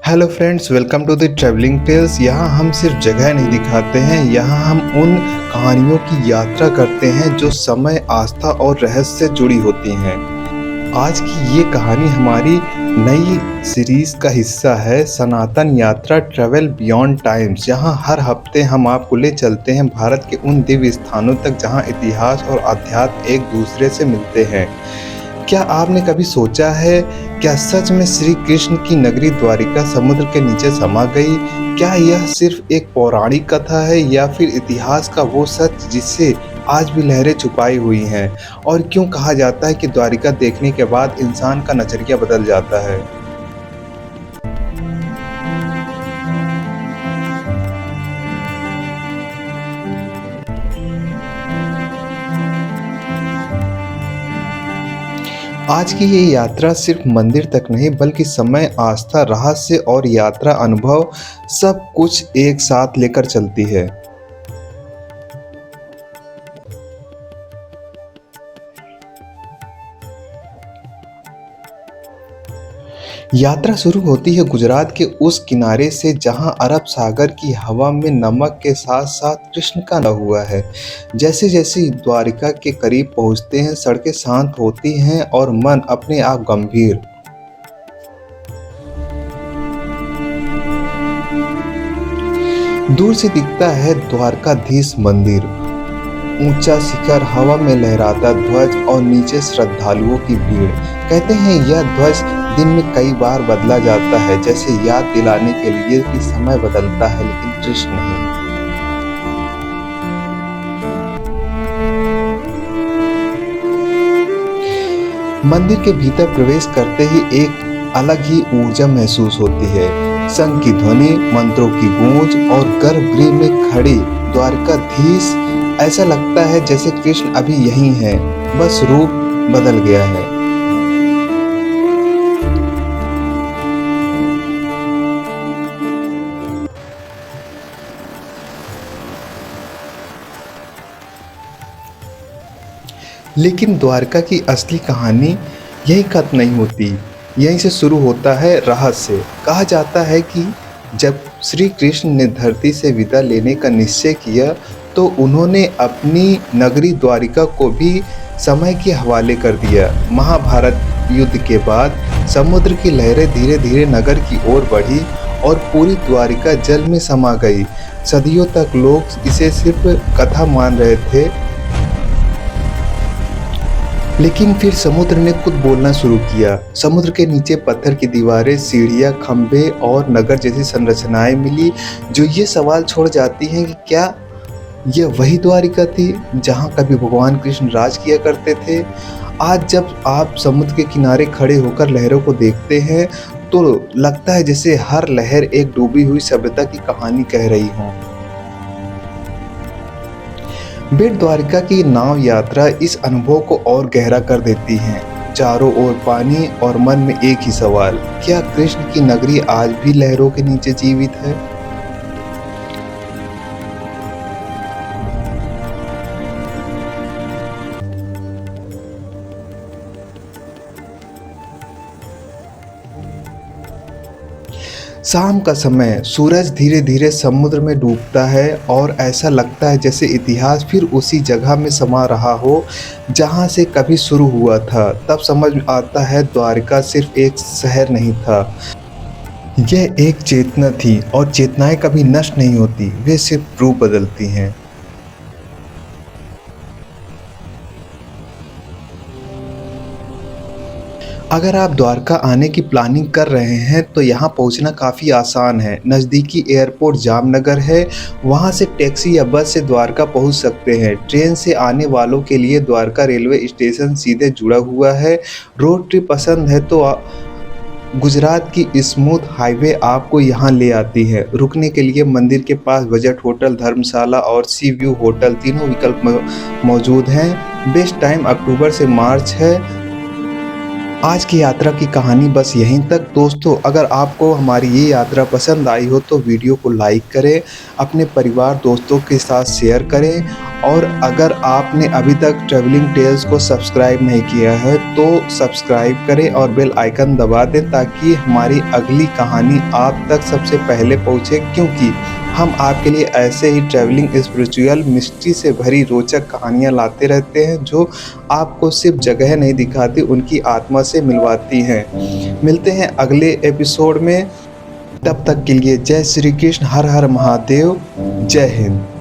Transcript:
Hello friends, welcome to the travelling tales. यहाँ हम सिर्फ जगह नहीं दिखाते हैं, यहाँ हम उन कहानियों की यात्रा करते हैं जो समय, आस्था और रहस्य से जुड़ी होती हैं। आज की ये कहानी हमारी नई सीरीज का हिस्सा है, सनातन यात्रा ट्रैवल बियॉन्ड टाइम्स। जहाँ हर हफ्ते हम आपको ले चलते हैं भारत के उन दिव्य स्थानों तक जहाँ इतिहास और अध्यात्म एक दूसरे से मिलते हैं। क्या आपने कभी सोचा है, क्या सच में श्री कृष्ण की नगरी द्वारिका समुद्र के नीचे समा गई? क्या यह सिर्फ एक पौराणिक कथा है या फिर इतिहास का वो सच जिससे आज भी लहरें छुपाई हुई हैं? और क्यों कहा जाता है कि द्वारिका देखने के बाद इंसान का नजरिया बदल जाता है? आज की ये यात्रा सिर्फ मंदिर तक नहीं बल्कि समय, आस्था, रहस्य और यात्रा अनुभव सब कुछ एक साथ लेकर चलती है। यात्रा शुरू होती है गुजरात के उस किनारे से जहां अरब सागर की हवा में नमक के साथ साथ कृष्ण का ना हुआ है। जैसे जैसे द्वारिका के करीब पहुंचते हैं, सड़कें शांत होती हैं और मन अपने आप गंभीर। दूर से दिखता है द्वारकाधीश मंदिर, ऊंचा शिखर, हवा में लहराता ध्वज और नीचे श्रद्धालुओं की भीड़। कहते हैं यह ध्वज दिन में कई बार बदला जाता है, जैसे याद दिलाने के लिए कि समय बदलता है लेकिन कृष्ण नहीं। मंदिर के भीतर प्रवेश करते ही एक अलग ही ऊर्जा महसूस होती है। शंख की ध्वनि, मंत्रों की गूंज और गर्भगृह में खड़े द्वारकाधीश, ऐसा लगता है जैसे कृष्ण अभी यहीं है, बस रूप बदल गया है। लेकिन द्वारका की असली कहानी यही खत्म नहीं होती, यहीं से शुरू होता है रहस्य। कहा जाता है कि जब श्री कृष्ण ने धरती से विदा लेने का निश्चय किया तो उन्होंने अपनी नगरी द्वारिका को भी समय के हवाले कर दिया। महाभारत युद्ध के बाद समुद्र की लहरें धीरे धीरे नगर की ओर बढ़ी और पूरी द्वारिका जल में समा गई। सदियों तक लोग इसे सिर्फ कथा मान रहे थे, लेकिन फिर समुद्र ने खुद बोलना शुरू किया। समुद्र के नीचे पत्थर की दीवारें, सीढ़ियां, खंभे और नगर जैसी संरचनाएं मिली, जो ये सवाल छोड़ जाती हैं कि क्या यह वही द्वारिका थी जहां कभी भगवान कृष्ण राज किया करते थे। आज जब आप समुद्र के किनारे खड़े होकर लहरों को देखते हैं तो लगता है जैसे हर लहर एक डूबी हुई सभ्यता की कहानी कह रही हो। बेट द्वारिका की नाव यात्रा इस अनुभव को और गहरा कर देती है। चारों ओर पानी और मन में एक ही सवाल, क्या कृष्ण की नगरी आज भी लहरों के नीचे जीवित है? शाम का समय, सूरज धीरे धीरे समुद्र में डूबता है और ऐसा लगता है जैसे इतिहास फिर उसी जगह में समा रहा हो जहां से कभी शुरू हुआ था। तब समझ आता है द्वारिका सिर्फ एक शहर नहीं था, यह एक चेतना थी और चेतनाएं कभी नष्ट नहीं होती, वे सिर्फ रूप बदलती हैं। अगर आप द्वारका आने की प्लानिंग कर रहे हैं तो यहाँ पहुँचना काफ़ी आसान है। नज़दीकी एयरपोर्ट जामनगर है, वहाँ से टैक्सी या बस से द्वारका पहुँच सकते हैं। ट्रेन से आने वालों के लिए द्वारका रेलवे स्टेशन सीधे जुड़ा हुआ है। रोड ट्रिप पसंद है तो गुजरात की स्मूथ हाईवे आपको यहाँ ले आती है। रुकने के लिए मंदिर के पास बजट होटल, धर्मशाला और सी व्यू होटल तीनों विकल्प मौजूद हैं। बेस्ट टाइम अक्टूबर से मार्च है। आज की यात्रा की कहानी बस यहीं तक। दोस्तों, अगर आपको हमारी ये यात्रा पसंद आई हो तो वीडियो को लाइक करें, अपने परिवार दोस्तों के साथ शेयर करें और अगर आपने अभी तक ट्रैवलिंग टेल्स को सब्सक्राइब नहीं किया है तो सब्सक्राइब करें और बेल आइकन दबा दें ताकि हमारी अगली कहानी आप तक सबसे पहले पहुंचे, क्योंकि हम आपके लिए ऐसे ही ट्रैवलिंग स्पिरिचुअल मिस्ट्री से भरी रोचक कहानियाँ लाते रहते हैं जो आपको सिर्फ जगह नहीं दिखाती, उनकी आत्मा से मिलवाती हैं। मिलते हैं अगले एपिसोड में, तब तक के लिए जय श्री कृष्ण, हर हर महादेव, जय हिंद।